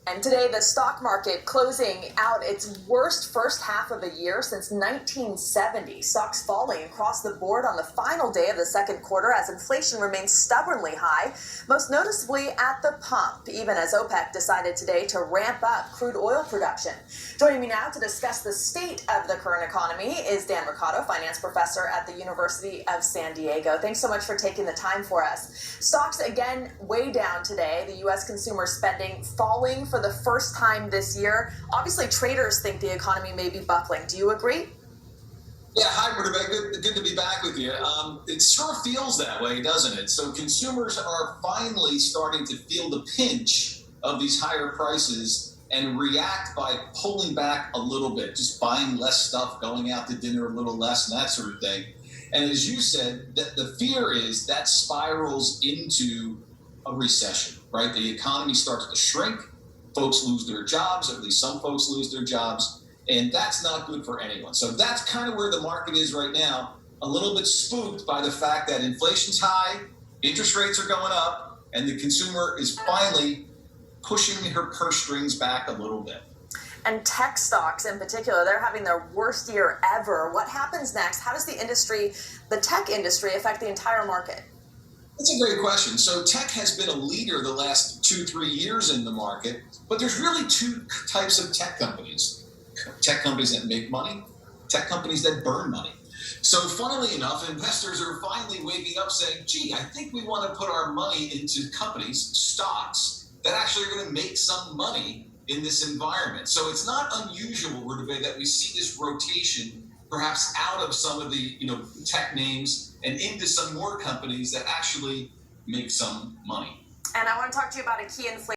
And today, the stock market closing out its worst first half of the year since 1970. Stocks falling across the board on the final day of the second quarter as inflation remains stubbornly high, most noticeably at the pump, even as OPEC decided today to ramp up crude oil production. Joining me now to discuss the state of the current economy is Dan Mercado, finance professor at the University of San Diego. Thanks so much for taking the time for us. Stocks again way down today. The U.S. consumer spending falling for the first time this year. Obviously, traders think the economy may be buckling. Do you agree? Yeah, hi, Rebecca. Good to be back with you. It sure feels that way, doesn't it? So consumers are finally starting to feel the pinch of these higher prices and react by pulling back a little bit, just buying less stuff, going out to dinner a little less, and that sort of thing. And as you said, that the fear is that spirals into a recession, right? The economy starts to shrink. Folks lose their jobs, at least some folks lose their jobs, and that's not good for anyone. So that's kind of where the market is right now, a little bit spooked by the fact that inflation's high, interest rates are going up, and the consumer is finally pushing her purse strings back a little bit. And tech stocks in particular, they're having their worst year ever. What happens next? How does the tech industry affect the entire market? That's a great question. So tech has been a leader the last 2-3 years in the market, but there's really two types of tech companies. Tech companies that make money, tech companies that burn money. So funnily enough, investors are finally waking up saying, gee, I think we want to put our money into companies, stocks, that actually are going to make some money in this environment. So it's not unusual, Rudabeh, that we see this rotation perhaps out of some of the tech names and into some more companies that actually make some money. And I want to talk to you about a key inflation